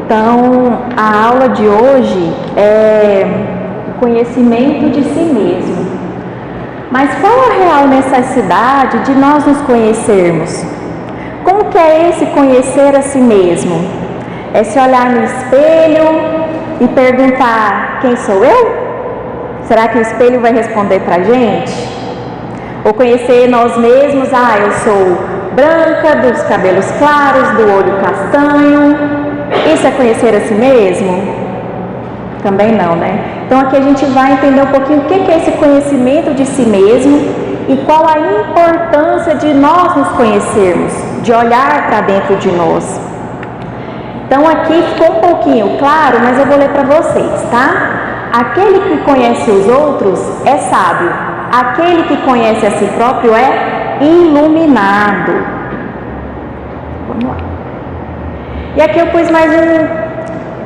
Então, a aula de hoje é conhecimento de si mesmo. Mas qual a real necessidade de nós nos conhecermos? Como que é esse conhecer a si mesmo? É se olhar no espelho e perguntar: quem sou eu? Será que o espelho vai responder pra gente? Ou conhecer nós mesmos: eu sou branca, dos cabelos claros, do olho castanho. Isso é conhecer a si mesmo? Também não, né? Então aqui a gente vai entender um pouquinho o que é esse conhecimento de si mesmo e qual a importância de nós nos conhecermos, de olhar para dentro de nós. Então aqui ficou um pouquinho claro, mas eu vou ler para vocês, tá? Aquele que conhece os outros é sábio. Aquele que conhece a si próprio é iluminado. Vamos lá. E aqui eu pus mais um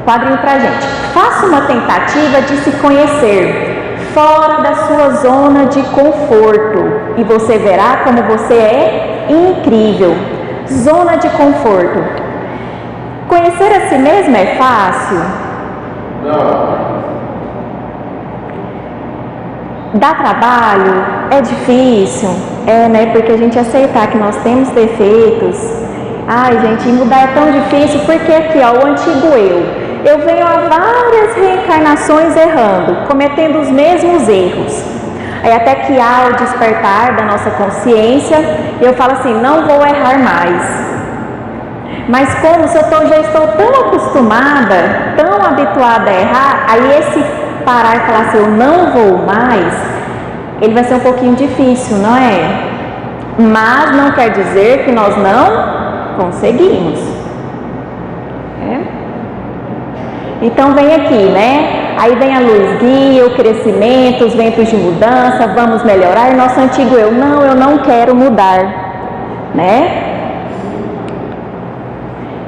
quadrinho pra gente. Faça uma tentativa de se conhecer fora da sua zona de conforto e você verá como você é incrível. Zona de conforto. Conhecer a si mesmo é fácil? Não. Dá trabalho? É difícil? É, né? Porque a gente aceitar que nós temos defeitos. Gente, mudar é tão difícil porque aqui, o antigo eu venho há várias reencarnações errando, cometendo os mesmos erros. Aí até que há o despertar da nossa consciência, eu falo assim: não vou errar mais. Mas como se eu já estou tão acostumada, tão habituada a errar, aí esse parar e falar assim: eu não vou mais, ele vai ser um pouquinho difícil, não é? Mas não quer dizer que nós não conseguimos. Então vem aqui, né? Aí vem a luz guia, o crescimento, os ventos de mudança, vamos melhorar. E nosso antigo eu não quero mudar, né?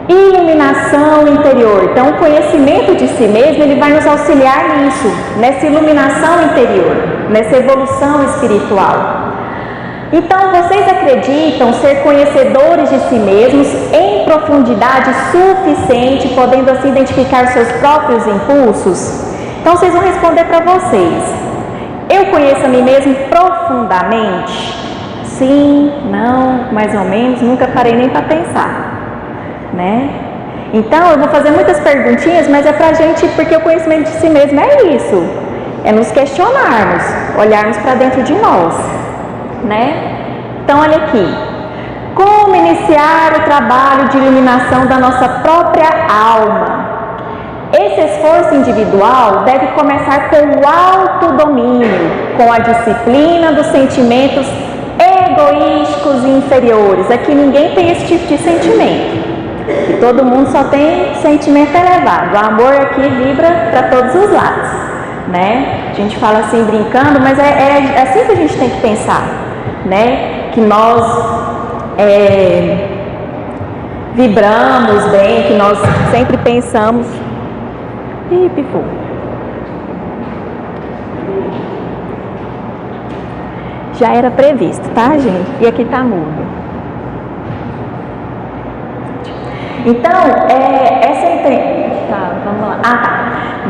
Iluminação interior. Então o conhecimento de si mesmo, ele vai nos auxiliar nisso, nessa iluminação interior, nessa evolução espiritual. Então, vocês acreditam ser conhecedores de si mesmos em profundidade suficiente, podendo assim identificar seus próprios impulsos? Então, vocês vão responder para vocês: eu conheço a mim mesmo profundamente? Sim, não, mais ou menos, nunca parei nem para pensar, né? Então, eu vou fazer muitas perguntinhas, mas é pra gente, porque o conhecimento de si mesmo é isso, é nos questionarmos, olharmos para dentro de nós, né? Então olha aqui, como iniciar o trabalho de iluminação da nossa própria alma? Esse esforço individual deve começar com o autodomínio, com a disciplina dos sentimentos egoísticos e inferiores. Aqui ninguém tem esse tipo de sentimento, e todo mundo só tem sentimento elevado. O amor aqui vibra para todos os lados, né? A gente fala assim brincando, mas é assim que a gente tem que pensar, né? Que nós vibramos bem, que nós sempre pensamos. Pifou. Já era previsto, tá, gente? E aqui tá mudo. Então, vamos lá.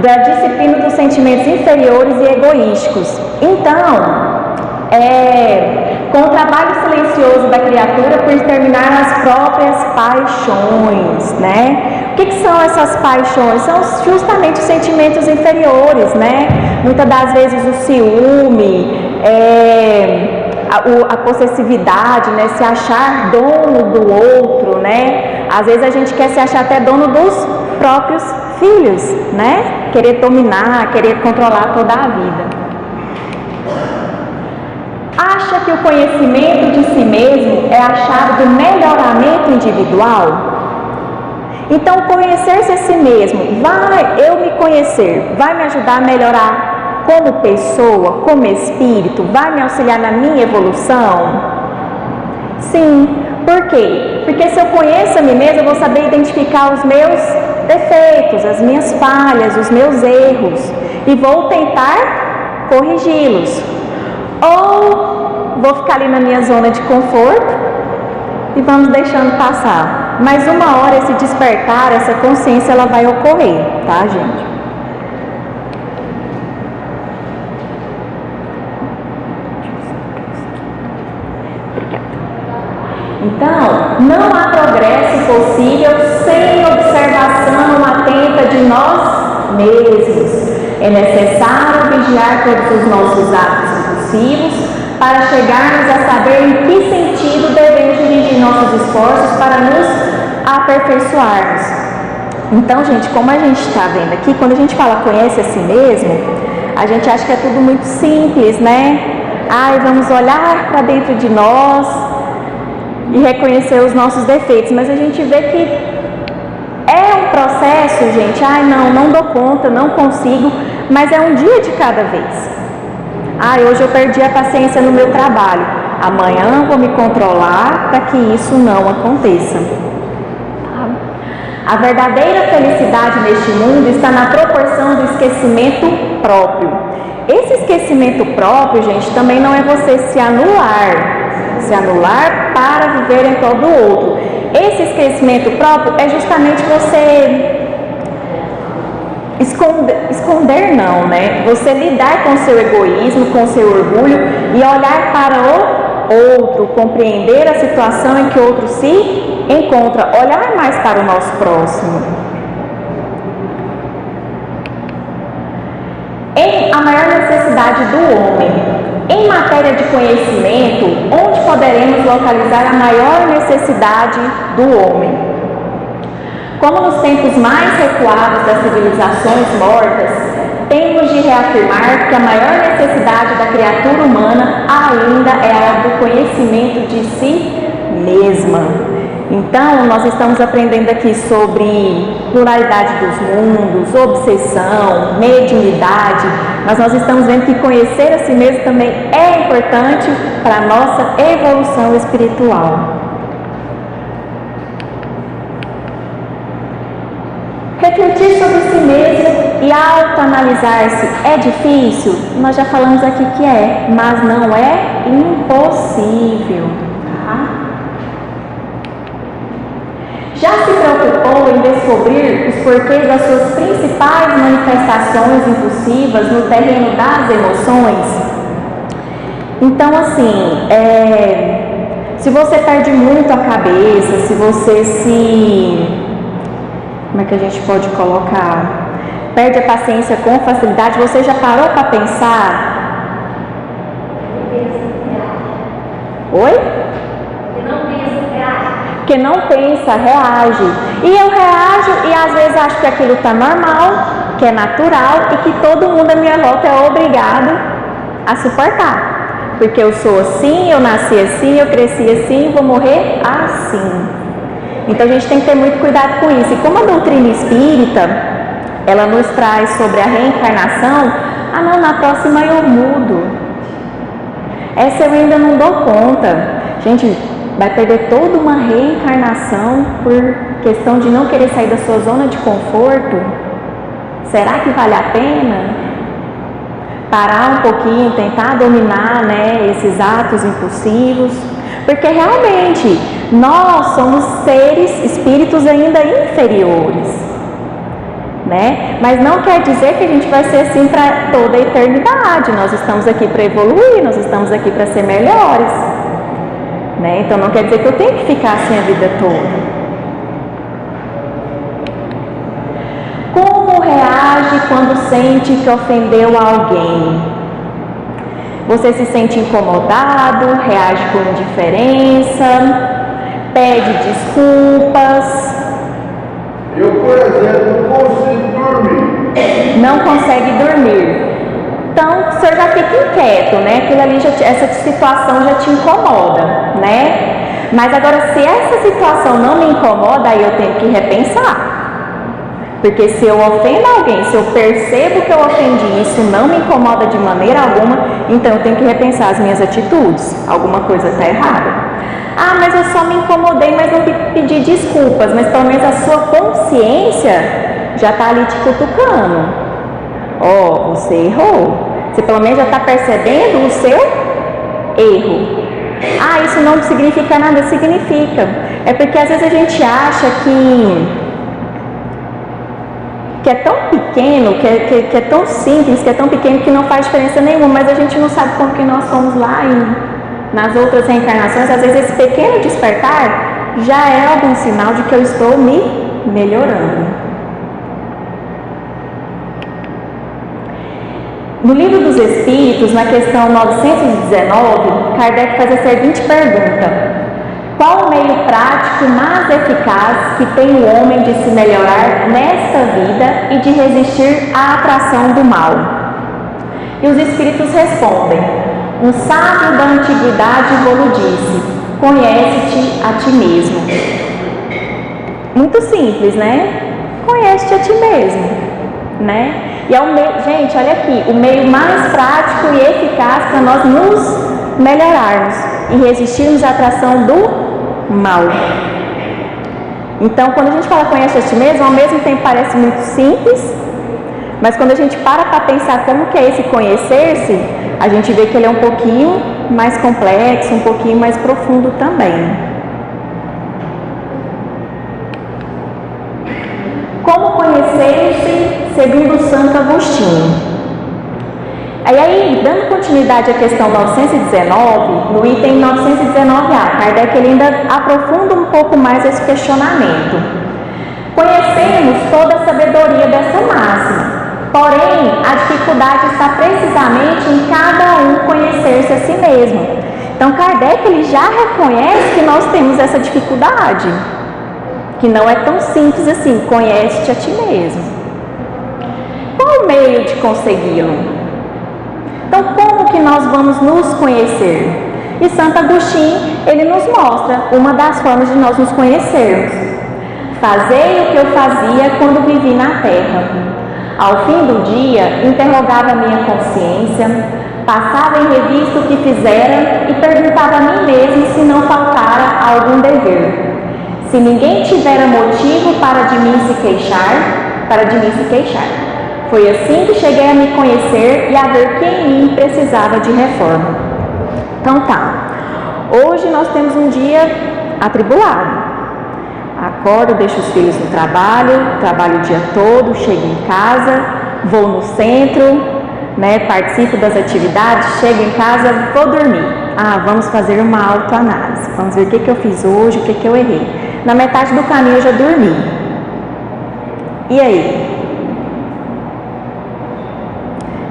Da disciplina dos sentimentos inferiores e egoísticos. Então, com o trabalho silencioso da criatura por exterminar as próprias paixões, né? O que são essas paixões? São justamente os sentimentos inferiores, né? Muitas das vezes o ciúme, a possessividade, né? Se achar dono do outro, né? Às vezes a gente quer se achar até dono dos próprios filhos, né? Querer dominar, querer controlar toda a vida. Acha que o conhecimento de si mesmo é a chave do melhoramento individual? Então, conhecer-se a si mesmo, eu me conhecer, vai me ajudar a melhorar como pessoa, como espírito, vai me auxiliar na minha evolução? Sim. Por quê? Porque se eu conheço a mim mesma, eu vou saber identificar os meus defeitos, as minhas falhas, os meus erros, e vou tentar corrigi-los. Ou vou ficar ali na minha zona de conforto e vamos deixando passar. mas uma hora esse despertar, essa consciência, ela vai ocorrer, tá, gente? Então, não há progresso possível sem observação atenta de nós mesmos. É necessário vigiar todos os nossos atos impulsivos para chegarmos a saber em que sentido devemos dirigir nossos esforços para nos aperfeiçoarmos. Então, gente, como a gente está vendo aqui, quando a gente fala conhece a si mesmo, a gente acha que é tudo muito simples, né? Ai, vamos olhar para dentro de nós e reconhecer os nossos defeitos, mas a gente vê que é um processo, gente. Ai, não dou conta, não consigo, mas é um dia de cada vez. Ai, hoje eu perdi a paciência no meu trabalho, amanhã vou me controlar para que isso não aconteça. A verdadeira felicidade neste mundo está na proporção do esquecimento próprio. Esse esquecimento próprio, gente, também não é você se anular para viver em prol do outro. Esse esquecimento próprio é justamente você esconder não, né? Você lidar com o seu egoísmo, com o seu orgulho e olhar para o outro, compreender a situação em que o outro se encontra, olhar mais para o nosso próximo. A maior necessidade do homem. Em matéria de conhecimento, onde poderemos localizar a maior necessidade do homem? Como nos tempos mais recuados das civilizações mortas, temos de reafirmar que a maior necessidade da criatura humana ainda é a do conhecimento de si mesma. Então, nós estamos aprendendo aqui sobre pluralidade dos mundos, obsessão, mediunidade, mas nós estamos vendo que conhecer a si mesmo também é importante para a nossa evolução espiritual. Refletir sobre si mesmo e autoanalisar-se é difícil? Nós já falamos aqui que é, mas não é impossível. Tá? Já se preocupou em descobrir os porquês das suas principais manifestações impulsivas no terreno das emoções? Então, assim, se você perde muito a cabeça, se você como é que a gente pode colocar? Perde a paciência com facilidade, você já parou para pensar? Oi? Porque não pensa, reage. E eu reajo e às vezes acho que aquilo está normal, que é natural e que todo mundo à minha volta é obrigado a suportar. Porque eu sou assim, eu nasci assim, eu cresci assim, vou morrer assim. Então a gente tem que ter muito cuidado com isso. E como a doutrina espírita, ela nos traz sobre a reencarnação, na próxima eu mudo. Essa eu ainda não dou conta. Gente, vai perder toda uma reencarnação por questão de não querer sair da sua zona de conforto? Será que vale a pena? Parar um pouquinho, tentar dominar, né, esses atos impulsivos? Porque realmente nós somos seres, espíritos ainda inferiores, né? Mas não quer dizer que a gente vai ser assim para toda a eternidade. Nós estamos aqui para evoluir, nós estamos aqui para ser melhores. Né? Então não quer dizer que eu tenho que ficar assim a vida toda. Como reage quando sente que ofendeu alguém? Você se sente incomodado, reage com indiferença, pede desculpas. Eu, por exemplo, não consigo dormir. Não consegue dormir. Então, o senhor já fica inquieto, né? Aquilo ali, essa situação já te incomoda, né? Mas agora, se essa situação não me incomoda, aí eu tenho que repensar. Porque se eu ofendo alguém, se eu percebo que eu ofendi e isso não me incomoda de maneira alguma, então eu tenho que repensar as minhas atitudes. Alguma coisa está errada. Mas eu só me incomodei, mas não pedi desculpas. Mas pelo menos a sua consciência já está ali te cutucando. Você errou. Você pelo menos já está percebendo o seu erro. Isso não significa nada, significa. É porque às vezes a gente acha que é tão pequeno, que é tão simples, que é tão pequeno que não faz diferença nenhuma, mas a gente não sabe como que nós somos lá e nas outras reencarnações. Às vezes esse pequeno despertar já é algum sinal de que eu estou me melhorando. No Livro dos Espíritos, na questão 919, Kardec faz a seguinte pergunta: qual o meio prático mais eficaz que tem o homem de se melhorar nesta vida e de resistir à atração do mal? E os Espíritos respondem: um sábio da antiguidade vos disse, conhece-te a ti mesmo. Muito simples, né? Conhece-te a ti mesmo, né? E é o meio, gente, olha aqui, o meio mais prático e eficaz para nós nos melhorarmos e resistirmos à atração do mal. Então, quando a gente fala conhece a ti mesmo, ao mesmo tempo parece muito simples, mas quando a gente para pensar como que é esse conhecer-se, a gente vê que ele é um pouquinho mais complexo, um pouquinho mais profundo também. Como conhecer-se segundo Santo Agostinho? Aí, dando continuidade à questão 919, no item 919A, Kardec ele ainda aprofunda um pouco mais esse questionamento. Conhecemos toda a sabedoria dessa máxima, porém, a dificuldade está precisamente em cada um conhecer-se a si mesmo. Então, Kardec ele já reconhece que nós temos essa dificuldade, que não é tão simples assim, conhece-te a ti mesmo. Qual o meio de consegui-lo? Então, como que nós vamos nos conhecer? E Santo Agostinho, ele nos mostra uma das formas de nós nos conhecermos. Fazei o que eu fazia quando vivi na terra. Ao fim do dia, interrogava minha consciência, passava em revista o que fizera e perguntava a mim mesmo se não faltara algum dever. Se ninguém tivera motivo para de mim se queixar. Foi assim que cheguei a me conhecer e a ver que em mim precisava de reforma. Então tá, hoje nós temos um dia atribulado. Acordo, deixo os filhos no trabalho o dia todo, chego em casa, vou no centro, né, participo das atividades, chego em casa, vou dormir. Vamos fazer uma autoanálise. Vamos ver o que eu fiz hoje, o que eu errei. Na metade do caminho eu já dormi. E aí?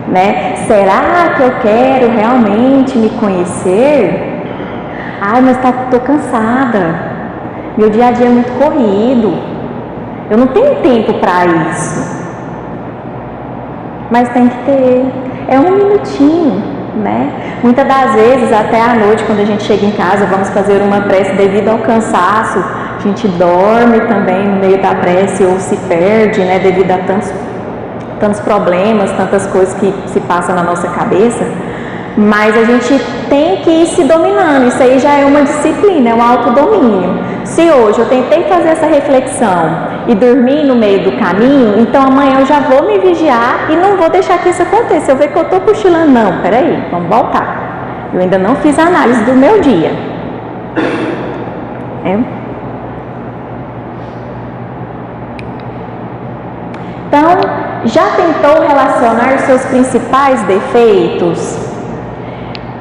Né? Será que eu quero realmente me conhecer? Mas tô cansada. Meu dia a dia é muito corrido. Eu não tenho tempo para isso. Mas tem que ter. É um minutinho, né? Muitas das vezes, até à noite, quando a gente chega em casa, vamos fazer uma prece devido ao cansaço. A gente dorme também no meio da prece ou se perde, né? Devido a tantos problemas, tantas coisas que se passam na nossa cabeça, mas a gente tem que ir se dominando. Isso aí já é uma disciplina, é um autodomínio. Se hoje eu tentei fazer essa reflexão e dormir no meio do caminho, então amanhã eu já vou me vigiar e não vou deixar que isso aconteça. Eu ver que eu estou cochilando, não, peraí, vamos voltar. Eu ainda não fiz a análise do meu dia. Então, já tentou relacionar seus principais defeitos?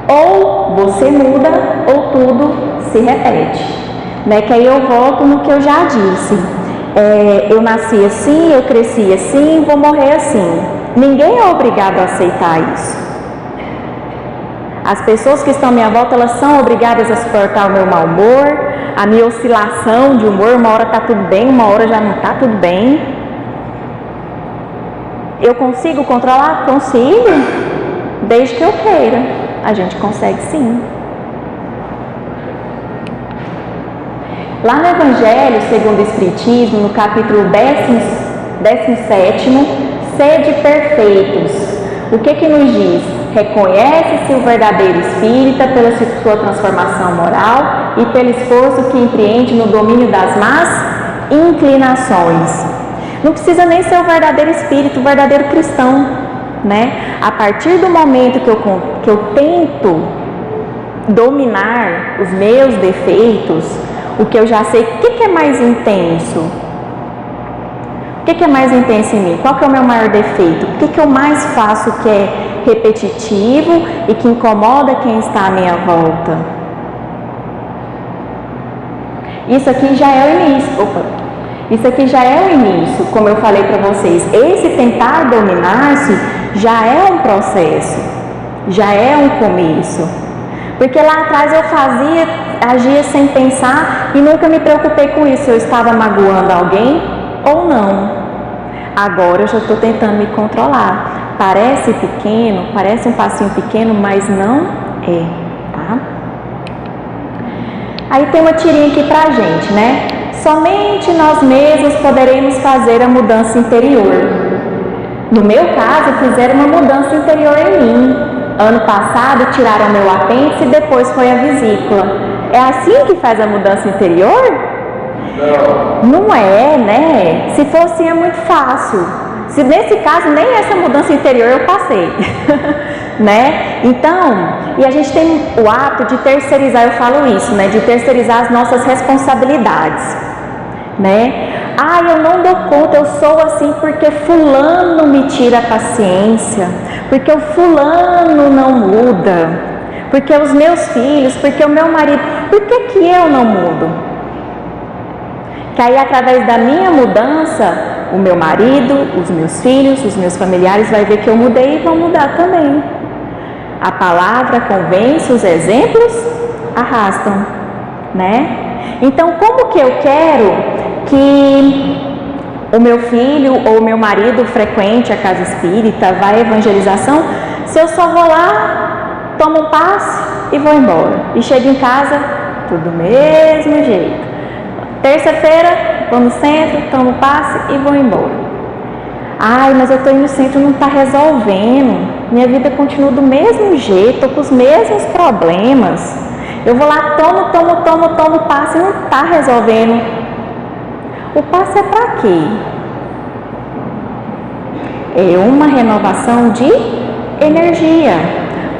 Ou você muda, ou tudo se repete. Né? Que aí eu volto no que eu já disse. Eu nasci assim, eu cresci assim, vou morrer assim. Ninguém é obrigado a aceitar isso. As pessoas que estão à minha volta, elas são obrigadas a suportar o meu mau humor, a minha oscilação de humor. Uma hora está tudo bem, uma hora já não está tudo bem. Eu consigo controlar? Consigo, desde que eu queira. A gente consegue sim. Lá no Evangelho segundo o Espiritismo, no capítulo 17, sede perfeitos. O que nos diz? Reconhece-se o verdadeiro espírita pela sua transformação moral e pelo esforço que empreende no domínio das más inclinações. Não precisa nem ser o verdadeiro espírito, o verdadeiro cristão, né? A partir do momento que eu tento dominar os meus defeitos, o que eu já sei, o que é mais intenso? O que é mais intenso em mim? Qual que é o meu maior defeito? O que eu mais faço que é repetitivo e que incomoda quem está à minha volta? Isso aqui já é o início. Isso aqui já é o início, como eu falei para vocês. Esse tentar dominar-se já é um processo, já é um começo. Porque lá atrás eu agia sem pensar e nunca me preocupei com isso, se eu estava magoando alguém ou não. Agora eu já estou tentando me controlar. Parece pequeno, parece um passinho pequeno, mas não é, tá? Aí tem uma tirinha aqui pra gente, né? Somente nós mesmos poderemos fazer a mudança interior. No meu caso, fizeram uma mudança interior em mim. Ano passado tiraram meu apêndice e depois foi a vesícula. É assim que faz a mudança interior? Não é, né? Se fosse é muito fácil. Se nesse caso nem essa mudança interior eu passei, né? Então, e a gente tem o hábito de terceirizar, eu falo isso, né? De terceirizar as nossas responsabilidades, né? Ah, eu não dou conta, eu sou assim porque fulano me tira a paciência, porque o fulano não muda, porque os meus filhos, porque o meu marido, por que eu não mudo? Que aí através da minha mudança, o meu marido, os meus filhos, os meus familiares vai ver que eu mudei e vão mudar também. A palavra convence, os exemplos arrastam, né? Então, como que eu quero que o meu filho ou o meu marido frequente a casa espírita, vá à evangelização, se eu só vou lá, tomo um passe e vou embora? E chego em casa, tudo do mesmo jeito. Terça-feira, vou no centro, tomo passe e vou embora. Ai, mas eu estou indo no centro e não está resolvendo. Minha vida continua do mesmo jeito, estou com os mesmos problemas. Eu vou lá, tomo passe e não está resolvendo. O passe é para quê? É uma renovação de energia.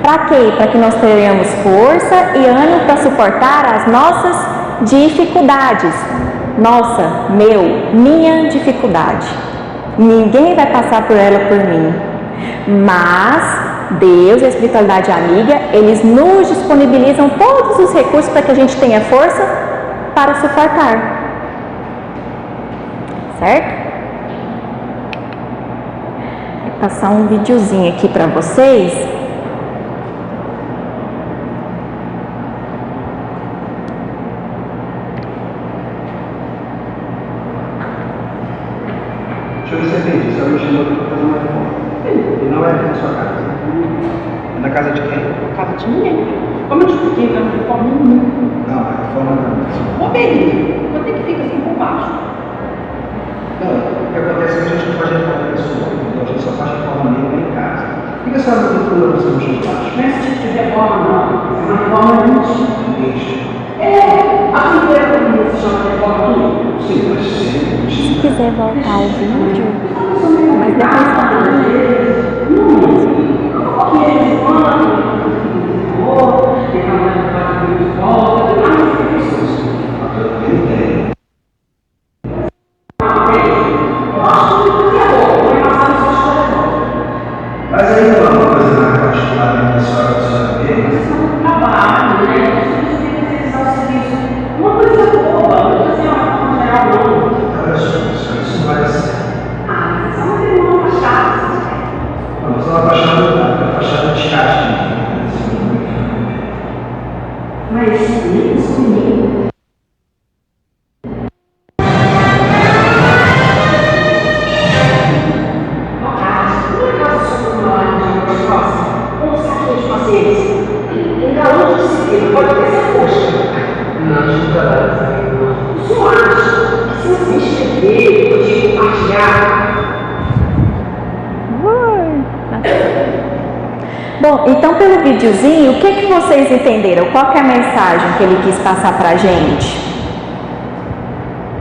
Para quê? Para que nós tenhamos força e ânimo para suportar as nossas dificuldades. Nossa, minha dificuldade. Ninguém vai passar por ela por mim. Mas Deus e a espiritualidade amiga, eles nos disponibilizam todos os recursos para que a gente tenha força para suportar. Certo? Vou passar um videozinho aqui para vocês. Deixa eu ver se eu entendi. Você me chamou para fazer uma reforma. E não é aqui na sua casa. É na casa de quem? Na casa de ninguém. Como eu te expliquei, não é reforma nenhuma. Não, a reforma não. Ô, Belinho, quanto é que fica assim por baixo? Não, o que acontece é que a gente não faz reforma pessoal. Então a gente só faz reforma mesmo em casa. Por que a senhora não procura você no chão de baixo? Não é esse tipo de reforma, não. É uma reforma antiga. Deixa. É, a primeira coisa que se chama reforma aqui. Sim, mas sempre. Se quiser voltar ao vídeo, mas depois Mas aí não é uma coisa mais particular da senhora que a senhora vê, mas trabalho, né? A gente tem que exercitar o serviço. Uma coisa boba, não precisa ser uma forma geral, não. olha só, isso não vai dar certo. Ah, mas essa é uma fachada, Não, mas uma fachada de casting. mas isso, menino. Bom, então pelo videozinho, o que vocês entenderam? Qual que é a mensagem que ele quis passar pra gente?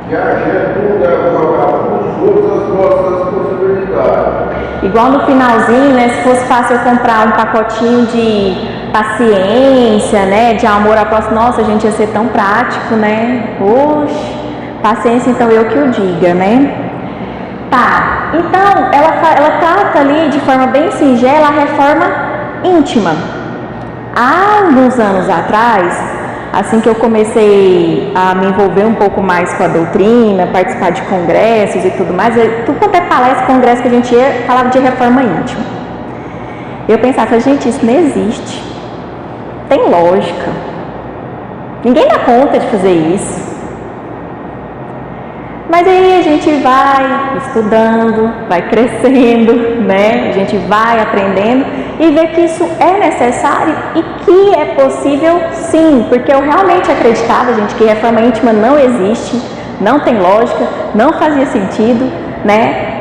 Que a gente não deve jogar para os outros as nossas possibilidades. Igual no finalzinho, né? Se fosse fácil eu comprar um pacotinho de paciência, né? De amor ao próximo. Nossa, a gente ia ser tão prático, né? Oxe, paciência, então eu que o diga, né? Tá, então ela trata ali de forma bem singela a reforma íntima. Há alguns anos atrás, assim que eu comecei a me envolver um pouco mais com a doutrina, participar de congressos e tudo mais, tudo quanto é palestra, congresso que a gente ia, falava de reforma íntima. Eu pensava, gente, isso não existe. Tem lógica. Ninguém dá conta de fazer isso. Mas aí a gente vai estudando, vai crescendo, né? A gente vai aprendendo e vê que isso é necessário e que é possível sim, porque eu realmente acreditava, gente, que reforma íntima não existe, não tem lógica, não fazia sentido, né?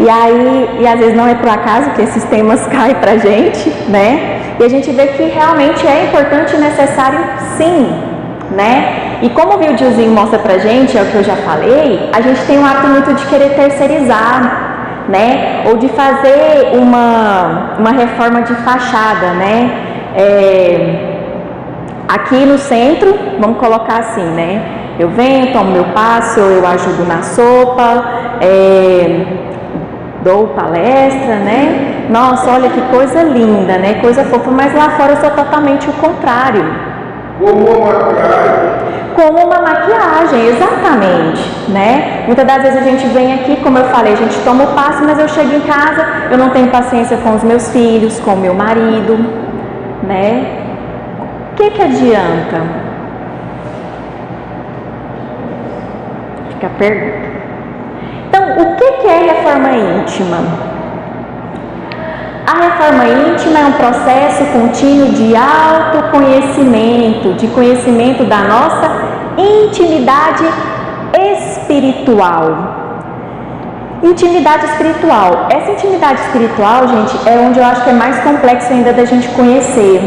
E às vezes não é por acaso que esses temas caem pra gente, né? E a gente vê que realmente é importante e necessário sim, né? E como o videozinho mostra pra gente, é o que eu já falei, a gente tem um hábito muito de querer terceirizar, né? Ou de fazer uma reforma de fachada, né? Aqui no centro, vamos colocar assim, né? Eu venho, tomo meu passe, ou eu ajudo na sopa, dou palestra, né? Nossa, olha que coisa linda, né? Coisa fofa, mas lá fora eu sou totalmente o contrário. Como uma maquiagem, exatamente, né? Muitas das vezes a gente vem aqui, como eu falei, a gente toma o passe, mas eu chego em casa, eu não tenho paciência com os meus filhos, com o meu marido, né? O que adianta? Fica a pergunta. Então, o que é reforma íntima? A reforma íntima é um processo contínuo de autoconhecimento, de conhecimento da nossa intimidade espiritual. Intimidade espiritual. Essa intimidade espiritual, gente, é onde eu acho que é mais complexo ainda da gente conhecer.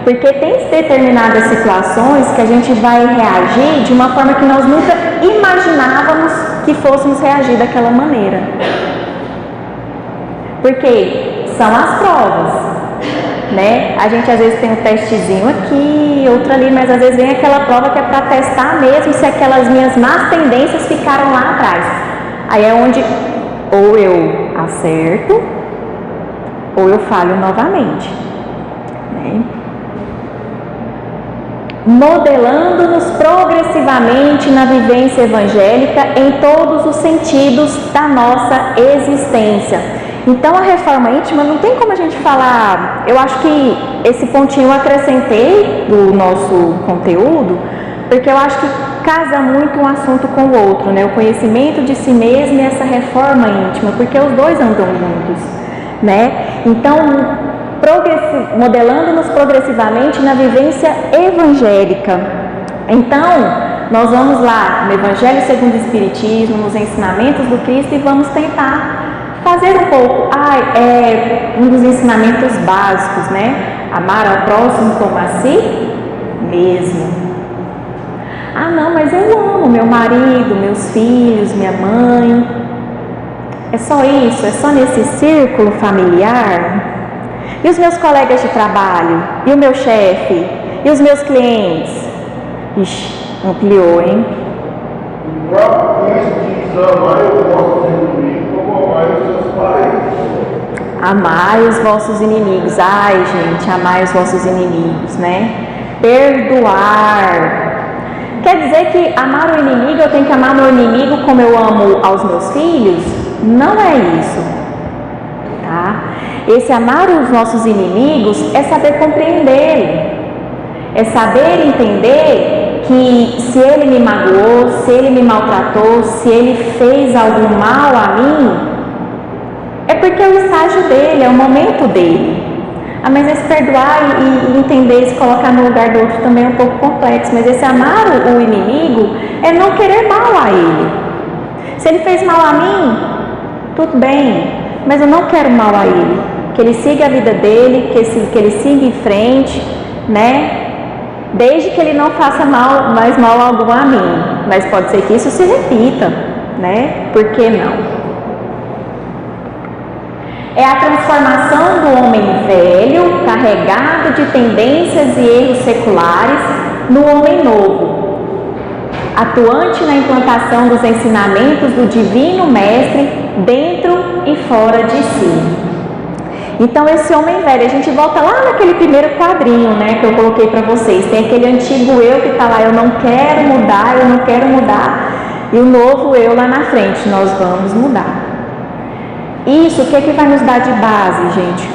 Porque tem determinadas situações que a gente vai reagir de uma forma que nós nunca imaginávamos que fôssemos reagir daquela maneira. Porque são as provas, né? A gente às vezes tem um testezinho aqui, outro ali, mas às vezes vem aquela prova que é para testar mesmo se aquelas minhas más tendências ficaram lá atrás. Aí é onde ou eu acerto ou eu falho novamente, né? Modelando-nos progressivamente na vivência evangélica em todos os sentidos da nossa existência. Então a reforma íntima não tem como a gente falar, eu acho que esse pontinho eu acrescentei do nosso conteúdo, porque eu acho que casa muito um assunto com o outro, né? O conhecimento de si mesmo e essa reforma íntima, porque os dois andam juntos, né? Então, modelando-nos progressivamente na vivência evangélica. Então, nós vamos lá no Evangelho segundo o Espiritismo, nos ensinamentos do Cristo e vamos tentar fazer um pouco, um dos ensinamentos básicos, né? Amar ao próximo como a si mesmo. Ah, não, mas eu amo meu marido, meus filhos, minha mãe. É só isso? É só nesse círculo familiar? E os meus colegas de trabalho? E o meu chefe? E os meus clientes? Ixi, ampliou, hein? O próprio Cristo diz: amai os vossos inimigos como amai os seus parentes. Amai os vossos inimigos. Ai, gente, amai os vossos inimigos, né? Perdoar. Quer dizer que amar o inimigo, eu tenho que amar meu inimigo como eu amo aos meus filhos? Não é isso, tá? Esse amar os nossos inimigos é saber compreender, é saber entender que se ele me magoou, se ele me maltratou, se ele fez algum mal a mim, é porque é o estágio dele, é o momento dele. Mas esse perdoar e entender, se colocar no lugar do outro também é um pouco complexo. Mas esse amar o inimigo é não querer mal a ele. Se ele fez mal a mim, tudo bem, mas eu não quero mal a ele. Que ele siga a vida dele, que ele siga em frente, né? Desde que ele não faça mais mal algum a mim. Mas pode ser que isso se repita, né? Por que não? É a transformação do homem velho, carregado de tendências e erros seculares, no homem novo, atuante na implantação dos ensinamentos do Divino Mestre dentro e fora de si. Então, esse homem velho, a gente volta lá naquele primeiro quadrinho, né, que eu coloquei para vocês. Tem aquele antigo eu que está lá, eu não quero mudar, eu não quero mudar. E o novo eu lá na frente, nós vamos mudar. Isso, o que é que vai nos dar de base, gente?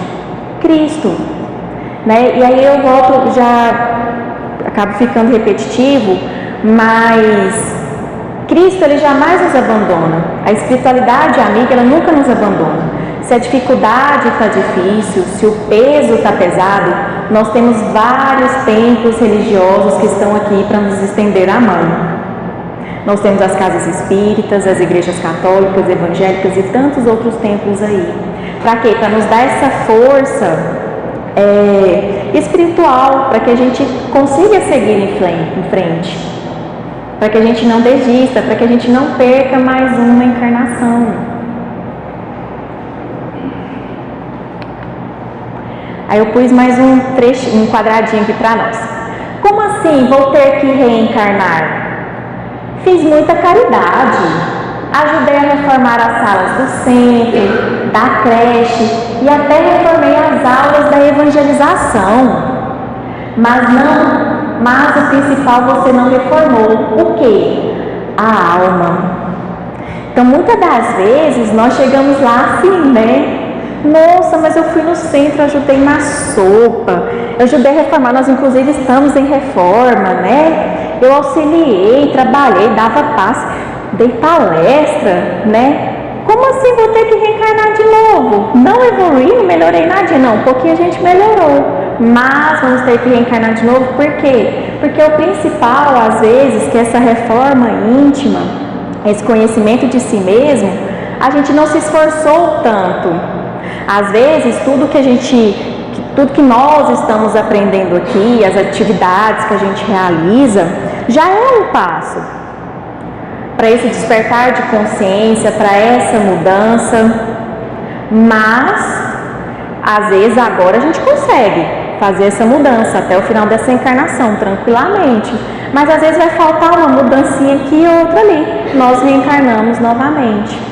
Cristo. Né? E aí eu volto, já acabo ficando repetitivo, mas Cristo, ele jamais nos abandona. A espiritualidade amiga, ela nunca nos abandona. Se a dificuldade está difícil, se o peso está pesado, nós temos vários templos religiosos que estão aqui para nos estender a mão. Nós temos as casas espíritas, as igrejas católicas, evangélicas e tantos outros templos aí. Para quê? Para nos dar essa força espiritual, para que a gente consiga seguir em frente. Para que a gente não desista, para que a gente não perca mais uma encarnação. Aí eu pus mais um quadradinho aqui para nós. Como assim vou ter que reencarnar? Fiz muita caridade. Ajudei a reformar as salas do centro, da creche e até reformei as aulas da evangelização. Mas o principal você não reformou. O quê? A alma. Então, muitas das vezes nós chegamos lá assim, né? Nossa, mas eu fui no centro, ajudei na sopa, eu ajudei a reformar, nós inclusive estamos em reforma, né? Eu auxiliei, trabalhei, dava passe, dei palestra, né? Como assim vou ter que reencarnar de novo? Não evoluí, não melhorei nada? Não, um pouquinho a gente melhorou, mas vamos ter que reencarnar de novo, por quê? Porque o principal, às vezes, que essa reforma íntima, esse conhecimento de si mesmo, a gente não se esforçou tanto. Às vezes, tudo que nós estamos aprendendo aqui, as atividades que a gente realiza, já é um passo para esse despertar de consciência, para essa mudança. Mas, às vezes, agora a gente consegue fazer essa mudança até o final dessa encarnação, tranquilamente. Mas, às vezes, vai faltar uma mudancinha aqui e outra ali. Nós reencarnamos novamente.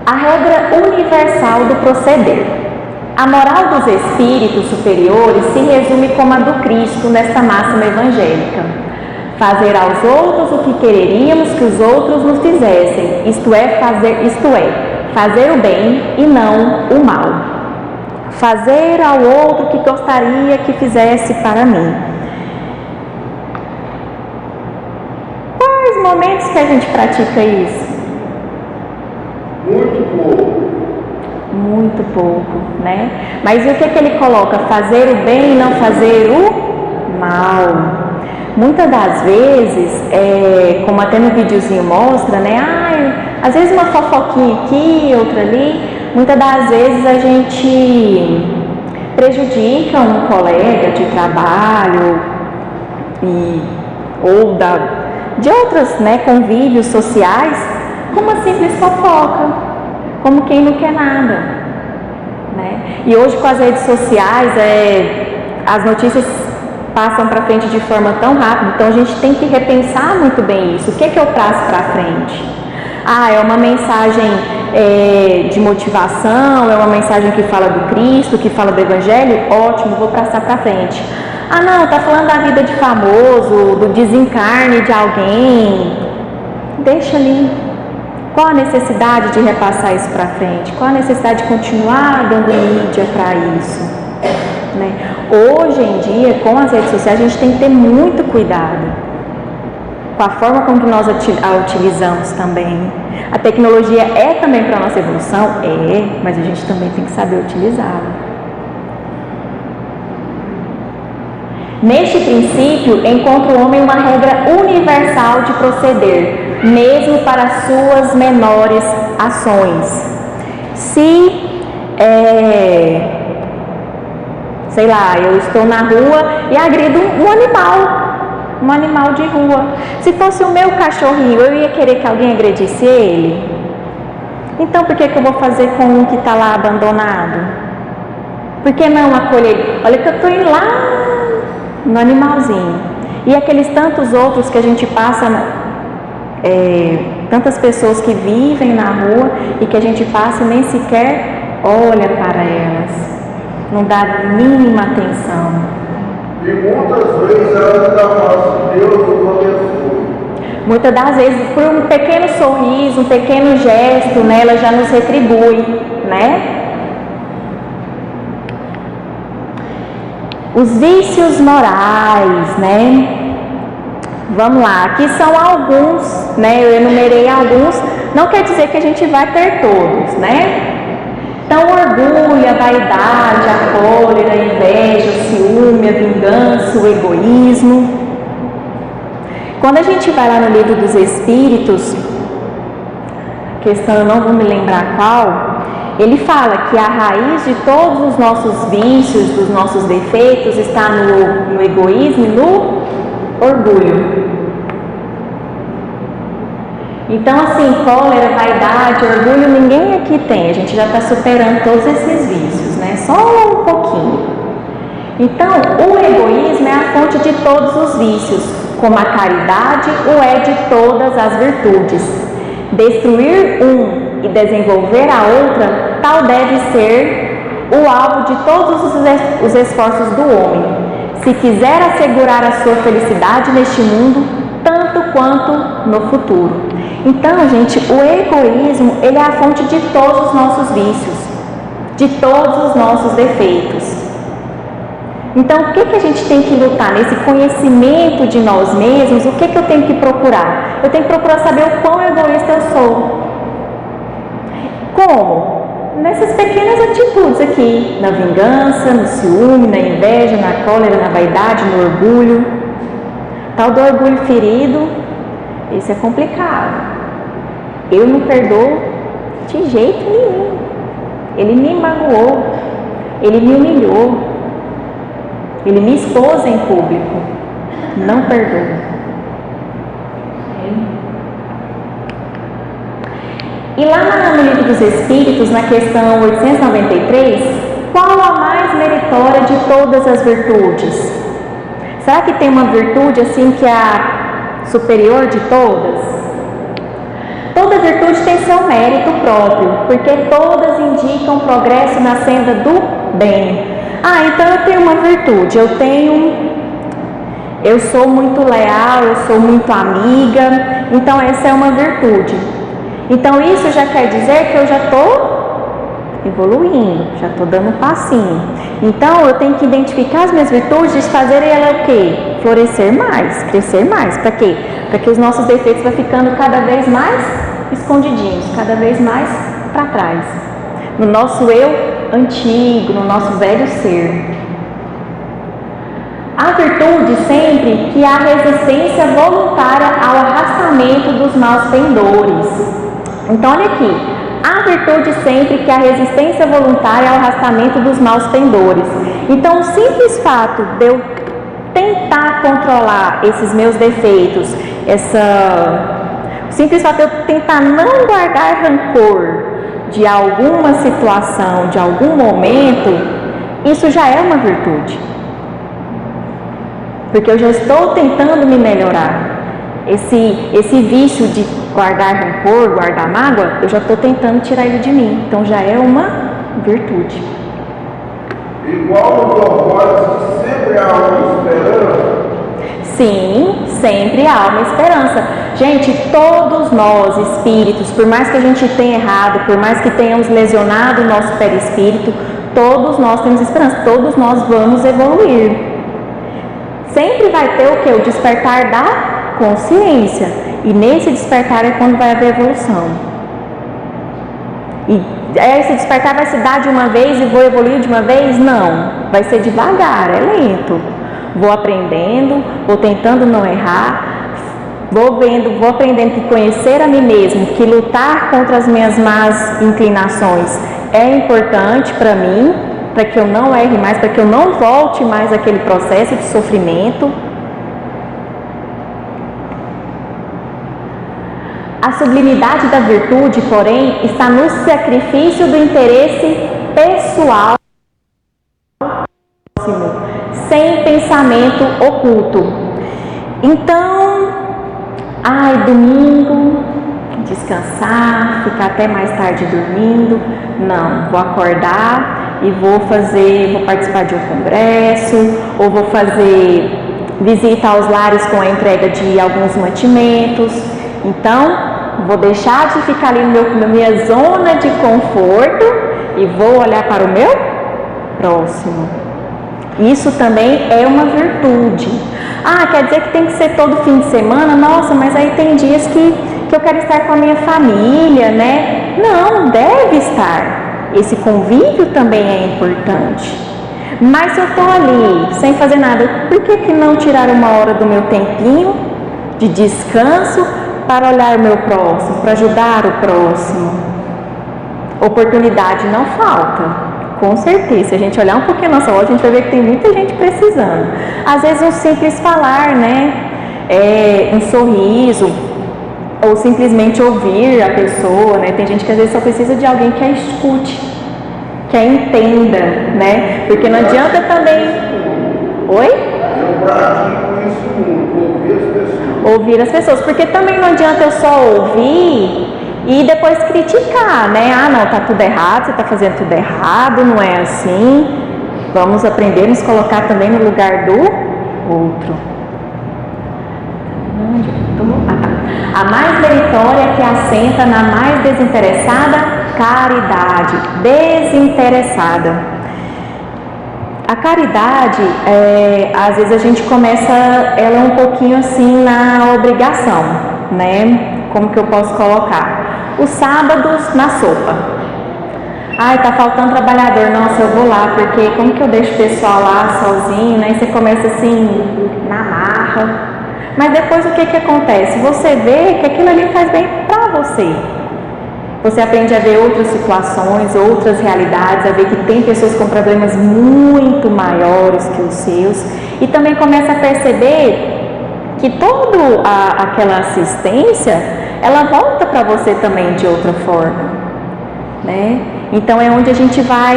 A regra universal do proceder. A moral dos espíritos superiores se resume como a do Cristo nesta máxima evangélica: fazer aos outros o que quereríamos que os outros nos fizessem, isto é, fazer o bem e não o mal. Fazer ao outro o que gostaria que fizesse para mim. Quais momentos que a gente pratica isso? Muito pouco. Muito pouco, né? Mas e o que ele coloca? Fazer o bem e não fazer o mal. Muitas das vezes, como até no videozinho mostra, né? Às vezes uma fofoquinha aqui, outra ali. Muitas das vezes a gente prejudica um colega de trabalho ou de outros, né, convívios sociais, com uma simples fofoca, como quem não quer nada, né? E hoje com as redes sociais, as notícias passam para frente de forma tão rápida, então a gente tem que repensar muito bem isso. O que eu traço para frente? É uma mensagem de motivação, é uma mensagem que fala do Cristo, que fala do Evangelho? Ótimo, vou passar para frente. Não, está falando da vida de famoso, do desencarne de alguém. Deixa ali. Qual a necessidade de repassar isso para frente? Qual a necessidade de continuar dando mídia para isso? Né? Hoje em dia, com as redes sociais, a gente tem que ter muito cuidado com a forma como nós a utilizamos também. A tecnologia é também para a nossa evolução? Mas a gente também tem que saber utilizá-la. Neste princípio, encontra o homem uma regra universal de proceder, mesmo para suas menores ações. Se, sei lá, eu estou na rua e agrido um animal, um animal de rua. Se fosse o meu cachorrinho, eu ia querer que alguém agredisse ele? Então por que eu vou fazer com um que está lá abandonado? Por que não acolher ele? Olha que eu estou indo lá no animalzinho. E aqueles tantos outros que a gente passa, tantas pessoas que vivem na rua e que a gente passa e nem sequer olha para elas. Não dá a mínima atenção. E muitas vezes ela ainda fala, Deus nos abençoe. Muitas das vezes, por um pequeno sorriso, um pequeno gesto, né, ela já nos retribui, né? Os vícios morais, né? Vamos lá, aqui são alguns, né? Eu enumerei alguns, não quer dizer que a gente vai ter todos, né? Então, o orgulho, a vaidade, a cólera, a inveja, o ciúme, a vingança, o egoísmo. Quando a gente vai lá no livro dos Espíritos, questão eu não vou me lembrar qual, ele fala que a raiz de todos os nossos vícios, dos nossos defeitos, está no egoísmo e no orgulho. Então, assim, cólera, vaidade, orgulho, ninguém aqui tem. A gente já está superando todos esses vícios, né? Só um pouquinho. Então, o egoísmo é a fonte de todos os vícios, como a caridade o é de todas as virtudes. Destruir um e desenvolver a outra, tal deve ser o alvo de todos os esforços do homem, se quiser assegurar a sua felicidade neste mundo, tanto quanto no futuro. Então, gente, o egoísmo, ele é a fonte de todos os nossos vícios, de todos os nossos defeitos. Então, o que a gente tem que lutar? Nesse conhecimento de nós mesmos, o que eu tenho que procurar? Eu tenho que procurar saber o quão egoísta eu sou. Como? Nessas pequenas atitudes aqui, na vingança, no ciúme, na inveja, na cólera, na vaidade, no orgulho. Tal do orgulho ferido, isso é complicado. Eu não perdoo de jeito nenhum. Ele me magoou, ele me humilhou, ele me expôs em público. Não perdoo. E lá no Livro dos Espíritos, na questão 893, qual a mais meritória de todas as virtudes? Será que tem uma virtude assim que é a superior de todas? Toda virtude tem seu mérito próprio, porque todas indicam progresso na senda do bem. Ah, então eu tenho uma virtude, eu sou muito leal, eu sou muito amiga, então essa é uma virtude. Então isso já quer dizer que eu já estou evoluindo, já estou dando um passinho. Então eu tenho que identificar as minhas virtudes e fazer ela o quê? Florescer mais, crescer mais. Para quê? Para que os nossos defeitos vão ficando cada vez mais escondidinhos, cada vez mais para trás. No nosso eu antigo, no nosso velho ser. A virtude sempre que há resistência voluntária ao arrastamento dos maus pendores. Então olha aqui, a virtude sempre que há resistência voluntária ao arrastamento dos maus pendores. Então o simples fato de eu tentar controlar esses meus defeitos, o simples fato de eu tentar não guardar rancor de alguma situação, de algum momento, isso já é uma virtude. Porque eu já estou tentando me melhorar. Esse vício de guardar rancor, guardar mágoa, eu já estou tentando tirar ele de mim. Então já é uma virtude. Igual nos orgulhos, sempre há uma esperança. Sim, sempre há uma esperança. Gente, todos nós, espíritos, por mais que a gente tenha errado, por mais que tenhamos lesionado o nosso perispírito, todos nós temos esperança, todos nós vamos evoluir. Sempre vai ter o que? O despertar da consciência. E nesse despertar é quando vai haver evolução. E esse despertar vai se dar de uma vez e vou evoluir de uma vez? Não. Vai ser devagar, é lento. Vou aprendendo, vou tentando não errar, vou aprendendo que conhecer a mim mesmo, que lutar contra as minhas más inclinações é importante para mim, para que eu não erre mais, para que eu não volte mais àquele processo de sofrimento. A sublimidade da virtude, porém, está no sacrifício do interesse pessoal, sem pensamento oculto. Então, domingo, descansar, ficar até mais tarde dormindo. Não, vou acordar e vou participar de um congresso, ou vou fazer visita aos lares com a entrega de alguns mantimentos. Então, vou deixar de ficar ali na minha zona de conforto e vou olhar para o meu próximo. Isso também é uma virtude. Quer dizer que tem que ser todo fim de semana? Nossa, mas aí tem dias que eu quero estar com a minha família, né? Não, deve estar. Esse convívio também é importante. Mas se eu estou ali sem fazer nada, por que não tirar uma hora do meu tempinho de descanso para olhar o meu próximo, para ajudar o próximo? Oportunidade não falta. Com certeza, se a gente olhar um pouquinho a nossa volta, a gente vai ver que tem muita gente precisando. Às vezes um simples falar, né? Um sorriso, ou simplesmente ouvir a pessoa, né? Tem gente que às vezes só precisa de alguém que a escute, que a entenda, né? Porque não adianta também... Oi? Eu pratico isso muito, ouvir as pessoas. Ouvir as pessoas, porque também não adianta eu só ouvir e depois criticar, né? Não, tá tudo errado, você tá fazendo tudo errado, não é assim. Vamos aprender a nos colocar também no lugar do outro. A mais meritória que assenta na mais desinteressada caridade. Desinteressada. A caridade, às vezes a gente começa ela um pouquinho assim na obrigação, né? Como que eu posso colocar? Os sábados na sopa. Tá faltando trabalhador, nossa, eu vou lá, porque como que eu deixo o pessoal lá sozinho, né? E você começa assim, na marra. Mas depois o que acontece? Você vê que aquilo ali faz bem para você. Você aprende a ver outras situações, outras realidades, a ver que tem pessoas com problemas muito maiores que os seus. E também começa a perceber que toda aquela assistência, ela volta para você também de outra forma, né? Então é onde a gente vai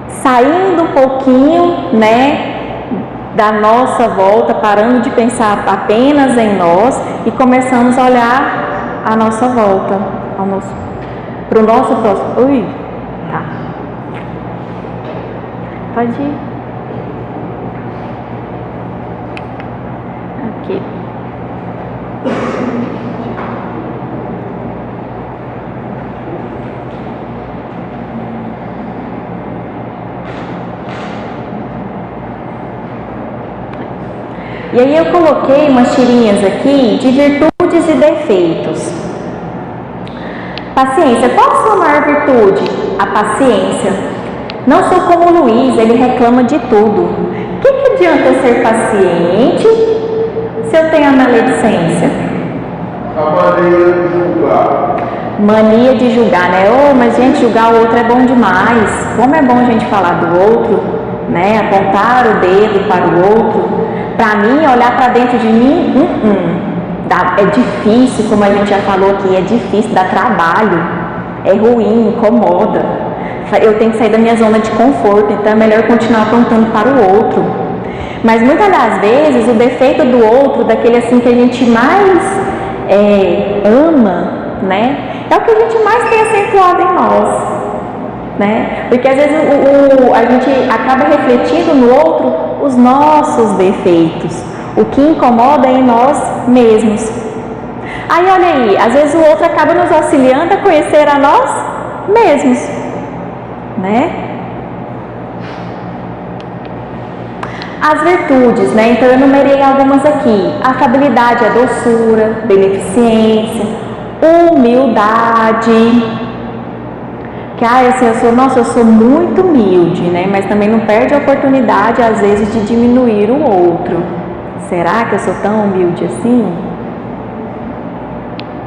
saindo um pouquinho, né, da nossa volta, parando de pensar apenas em nós e começamos a olhar a nossa volta, para o nosso próximo. Ui, tá. Pode ir. Aqui. E aí eu coloquei umas tirinhas aqui de virtudes e defeitos. Paciência. Qual a sua maior virtude? A paciência. Não sou como o Luiz, ele reclama de tudo. O que adianta eu ser paciente se eu tenho a maledicência? A maneira de julgar. Mania de julgar, né? Mas gente, julgar o outro é bom demais. Como é bom a gente falar do outro, né? Apontar o dedo para o outro. Para mim, olhar para dentro de mim, é difícil, como a gente já falou aqui, é difícil, dá trabalho, é ruim, incomoda. Eu tenho que sair da minha zona de conforto, então é melhor continuar apontando para o outro. Mas muitas das vezes, o defeito do outro, daquele assim que a gente mais ama, né, é o que a gente mais tem acentuado em nós, né? Porque às vezes a gente acaba refletindo no outro os nossos defeitos, o que incomoda em nós mesmos. Aí olha aí, às vezes o outro acaba nos auxiliando a conhecer a nós mesmos, né? As virtudes, né? Então eu enumerei algumas aqui: afabilidade, a doçura, beneficência, humildade. Que assim, eu sou muito humilde, né? Mas também não perde a oportunidade, às vezes, de diminuir o outro. Será que eu sou tão humilde assim?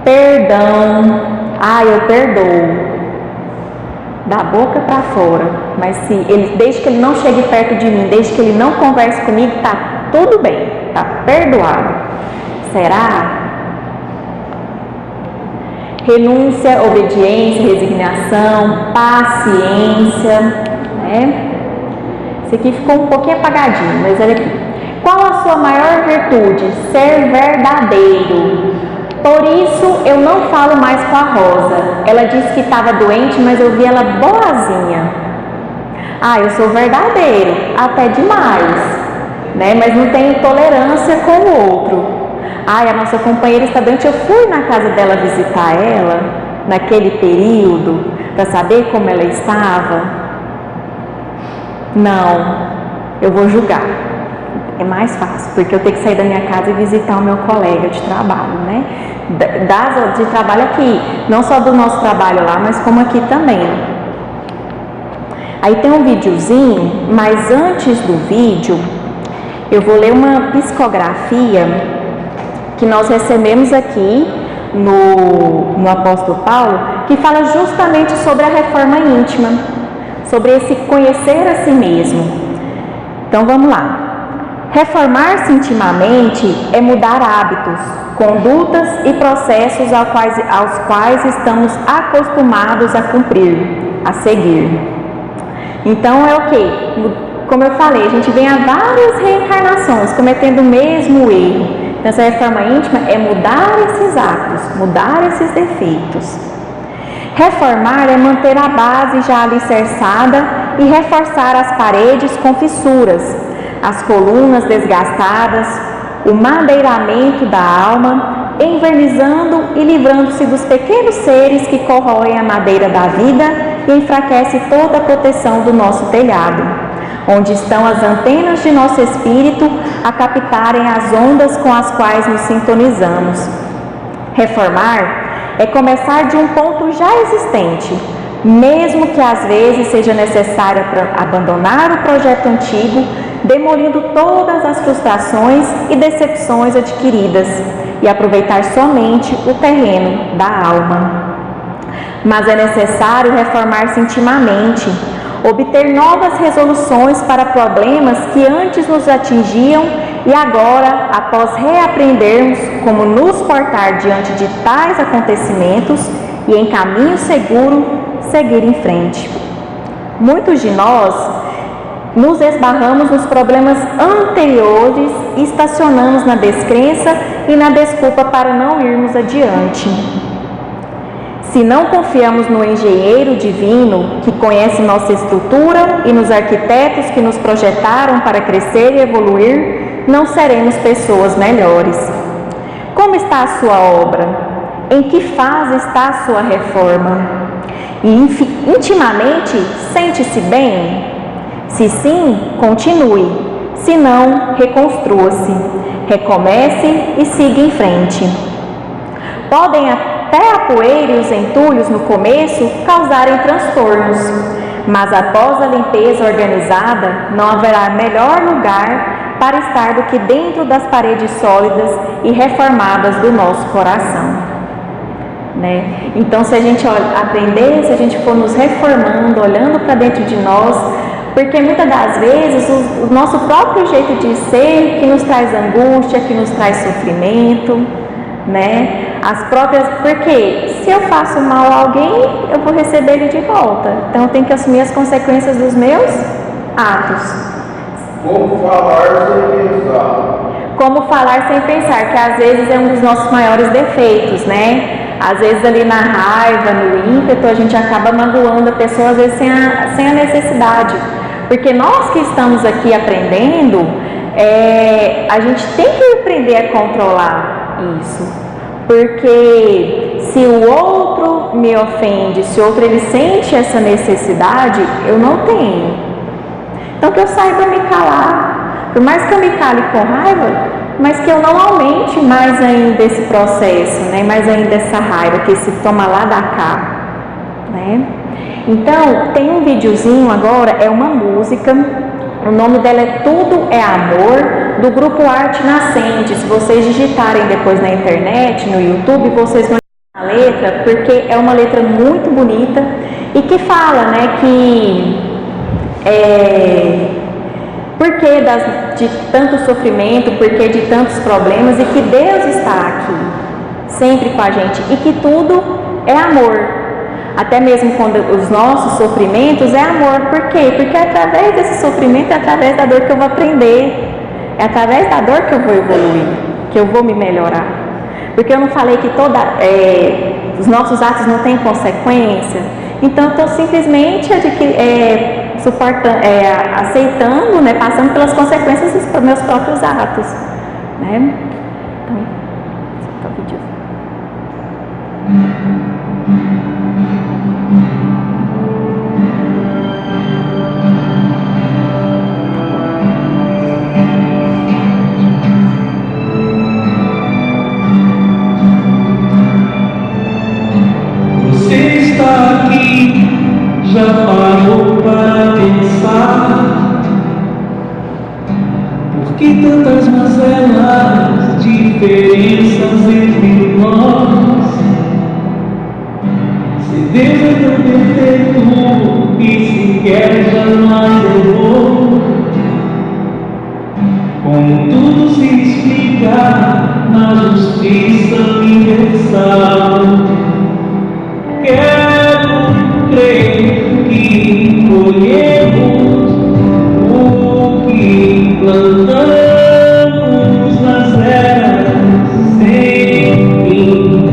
Perdão. Eu perdoo. Da boca para fora. Mas desde que ele não chegue perto de mim, desde que ele não converse comigo, tá tudo bem, tá perdoado. Será? renúncia, obediência, resignação, paciência, né? Esse aqui ficou um pouquinho apagadinho, mas olha aqui. Qual a sua maior virtude? Ser verdadeiro. Por isso eu não falo mais com a Rosa. Ela disse que estava doente, mas eu vi ela boazinha. Ah, eu sou verdadeiro, até demais, né? Mas não tenho tolerância com o outro. Ah, a nossa companheira está doente, eu fui na casa dela visitar ela, naquele período, para saber como ela estava. Não, eu vou julgar. É mais fácil, porque eu tenho que sair da minha casa e visitar o meu colega de trabalho, né? De trabalho aqui, não só do nosso trabalho lá, mas como aqui também. Aí tem um videozinho, mas antes do vídeo, eu vou ler uma psicografia que nós recebemos aqui no apóstolo Paulo, que fala justamente sobre a reforma íntima, sobre esse conhecer a si mesmo. Então vamos lá. Reformar-se intimamente é mudar hábitos, condutas e processos aos quais estamos acostumados a cumprir, a seguir. Então é o quê? Como eu falei, a gente vem a várias reencarnações cometendo o mesmo erro. Então essa reforma íntima é mudar esses atos, mudar esses defeitos. Reformar é manter a base já alicerçada e reforçar as paredes com fissuras, as colunas desgastadas, o madeiramento da alma, envernizando e livrando-se dos pequenos seres que corroem a madeira da vida e enfraquece toda a proteção do nosso telhado, onde estão as antenas de nosso espírito a captarem as ondas com as quais nos sintonizamos. Reformar é começar de um ponto já existente, mesmo que às vezes seja necessário abandonar o projeto antigo, demolindo todas as frustrações e decepções adquiridas e aproveitar somente o terreno da alma. Mas é necessário reformar-se intimamente, obter novas resoluções para problemas que antes nos atingiam e agora, após reaprendermos como nos portar diante de tais acontecimentos e em caminho seguro, seguir em frente. Muitos de nós nos esbarramos nos problemas anteriores e estacionamos na descrença e na desculpa para não irmos adiante. Se não confiamos no engenheiro divino que conhece nossa estrutura e nos arquitetos que nos projetaram para crescer e evoluir, não seremos pessoas melhores. Como está a sua obra? Em que fase está a sua reforma? E intimamente, sente-se bem? Se sim, continue. Se não, reconstrua-se, recomece e siga em frente. Podem até a poeira e os entulhos no começo causarem transtornos, mas após a limpeza organizada, não haverá melhor lugar para estar do que dentro das paredes sólidas e reformadas do nosso coração, né? Então, se a gente aprender, se a gente for nos reformando, olhando para dentro de nós, porque muitas das vezes o nosso próprio jeito de ser que nos traz angústia, que nos traz sofrimento, né? Porque se eu faço mal a alguém, eu vou receber ele de volta. Então eu tenho que assumir as consequências dos meus atos. Como falar sem pensar. Como falar sem pensar, que às vezes é um dos nossos maiores defeitos, né? Às vezes ali na raiva, no ímpeto, a gente acaba magoando a pessoa, às vezes sem a necessidade. Porque nós que estamos aqui aprendendo, a gente tem que aprender a controlar isso. Porque se o outro me ofende, se o outro ele sente essa necessidade, eu não tenho. Então que eu saiba me calar, por mais que eu me cale com raiva, mas que eu não aumente mais ainda esse processo, né? Mais ainda essa raiva, que esse toma lá da cá, né? Então, tem um videozinho agora, é uma música, o nome dela é Tudo é Amor, do grupo Arte Nascente. Se vocês digitarem depois na internet, no YouTube, vocês vão ver a letra, porque é uma letra muito bonita e que fala, né, que por que de tanto sofrimento, por que de tantos problemas, e que Deus está aqui, sempre com a gente, e que tudo é amor. Até mesmo quando os nossos sofrimentos é amor. Por quê? Porque é através desse sofrimento, é através da dor que eu vou aprender. É através da dor que eu vou evoluir, que eu vou me melhorar. Porque eu não falei que os nossos atos não têm consequência. Então eu estou simplesmente aceitando, né, passando pelas consequências dos meus próprios atos. Né? Então, só pedir. Você está aqui, já parou para pensar? Por que tantas mazelas, diferenças entre nós? Se Deus é tão perfeito e sequer jamais errou, como tudo se explica na justiça universal? Quero crer que colhemos o que plantamos nas eras sem fim,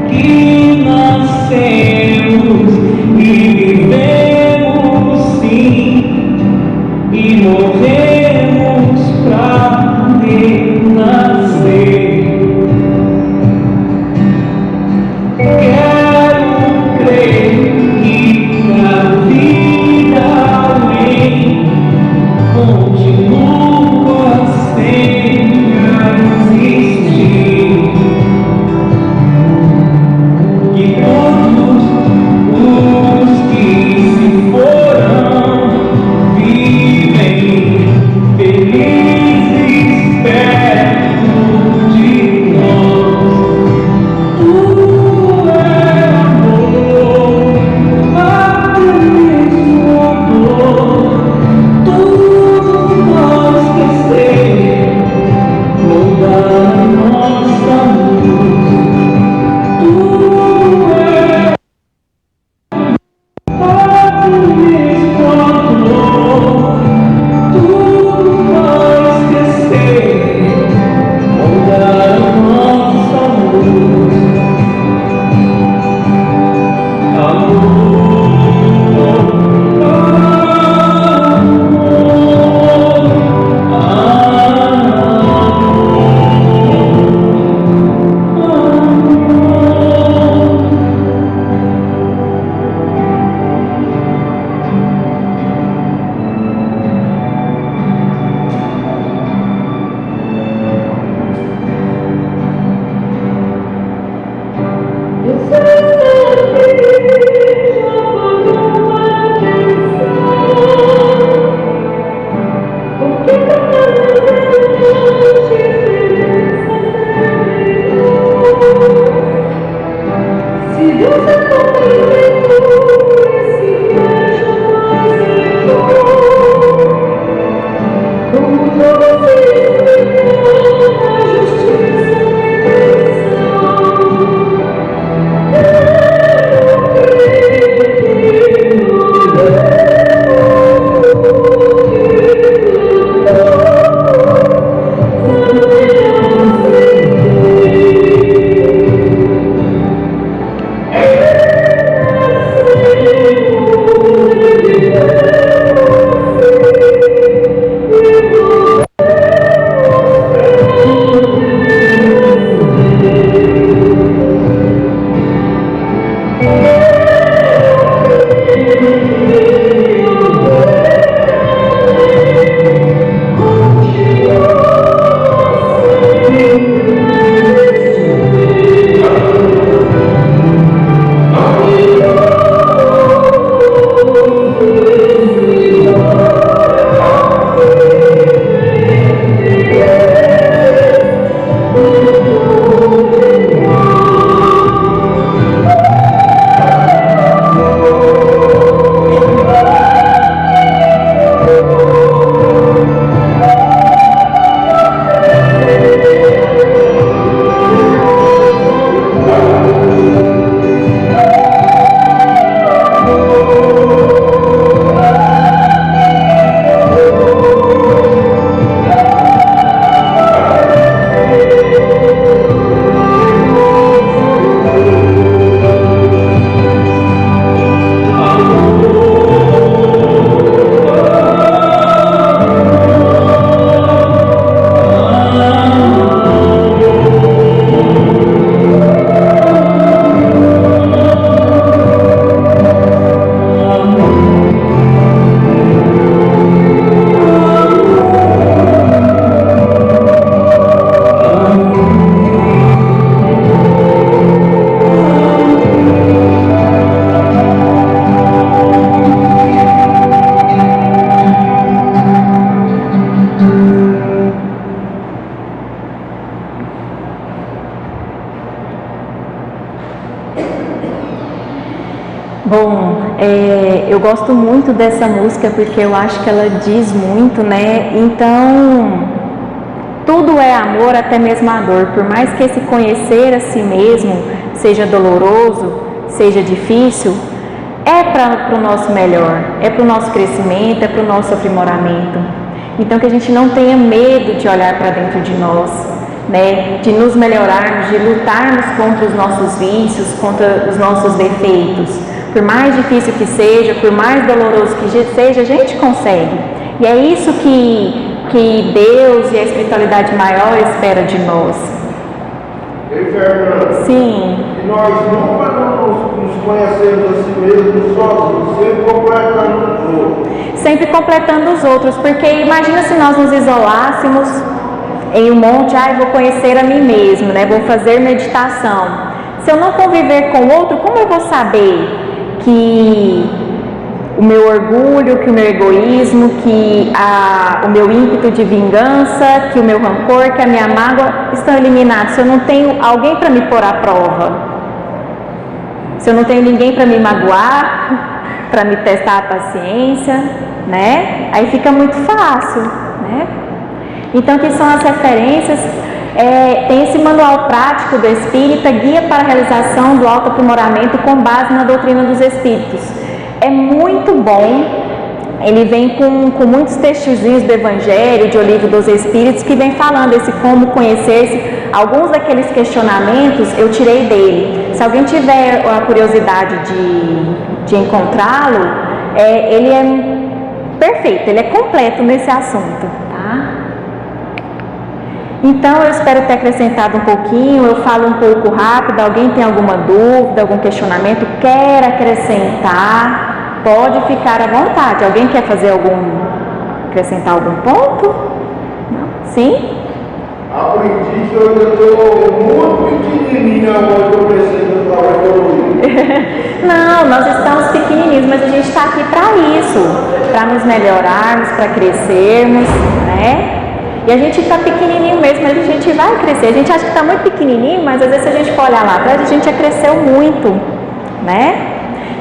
que nascemos e vivemos sim, e morremos pra renascer. Quero crer que a vida além continua sem existir, que todos os que se foram vivem felizes perto de nós. Tudo é amor, até mesmo a dor. Tudo nós quer ser, mudar a nossa luz. Tudo é até mesmo a dor. Tudo nós quer ser, mudar a nossa luz. Bom, eu gosto muito dessa música porque eu acho que ela diz muito, né? Então, tudo é amor, até mesmo a dor. Por mais que esse conhecer a si mesmo seja doloroso, seja difícil, é para o nosso melhor, é para o nosso crescimento, é para o nosso aprimoramento. Então, que a gente não tenha medo de olhar para dentro de nós, né? De nos melhorarmos, de lutarmos contra os nossos vícios, contra os nossos defeitos. Por mais difícil que seja, por mais doloroso que seja, a gente consegue. E é isso que Deus e a espiritualidade maior espera de nós. Ei, Fernanda. Sim. E nós nunca nos conhecemos a si mesmos sozinhos, sempre completando os outros. Sempre completando os outros, porque imagina se nós nos isolássemos em um monte, vou conhecer a mim mesmo, né? Vou fazer meditação. Se eu não conviver com o outro, como eu vou saber que o meu orgulho, que o meu egoísmo, que o meu ímpeto de vingança, que o meu rancor, que a minha mágoa estão eliminados? Se eu não tenho alguém para me pôr à prova, se eu não tenho ninguém para me magoar, para me testar a paciência, né? Aí fica muito fácil, né? Então, que são as referências? Tem esse manual prático do Espírita, Guia para a Realização do Autoaprimoramento com base na doutrina dos Espíritos. É muito bom, ele vem com muitos textozinhos do Evangelho, do Livro dos Espíritos, que vem falando esse como conhecer-se. Alguns daqueles questionamentos eu tirei dele. Se alguém tiver a curiosidade de encontrá-lo, ele é perfeito, ele é completo nesse assunto, tá? Então, eu espero ter acrescentado um pouquinho, eu falo um pouco rápido. Alguém tem alguma dúvida, algum questionamento, quer acrescentar, pode ficar à vontade. Alguém quer acrescentar algum ponto? Não? Sim? Aprendi que eu ainda estou muito pequenininho agora que eu preciso falar evoluir. Não, nós estamos pequenininhos, mas a gente está aqui para isso, para nos melhorarmos, para crescermos, né? E a gente está pequenininho mesmo, mas a gente vai crescer. A gente acha que está muito pequenininho, mas às vezes se a gente for olhar lá atrás, a gente já cresceu muito, né?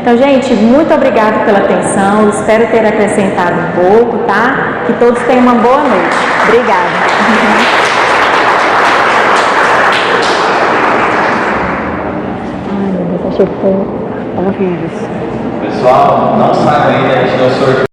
Então, gente, muito obrigada pela atenção. Espero ter acrescentado um pouco, tá? Que todos tenham uma boa noite. Obrigada. Ai, meu Deus, achei que foi horrível. Pessoal, não saiam ainda, a gente deu sorteio.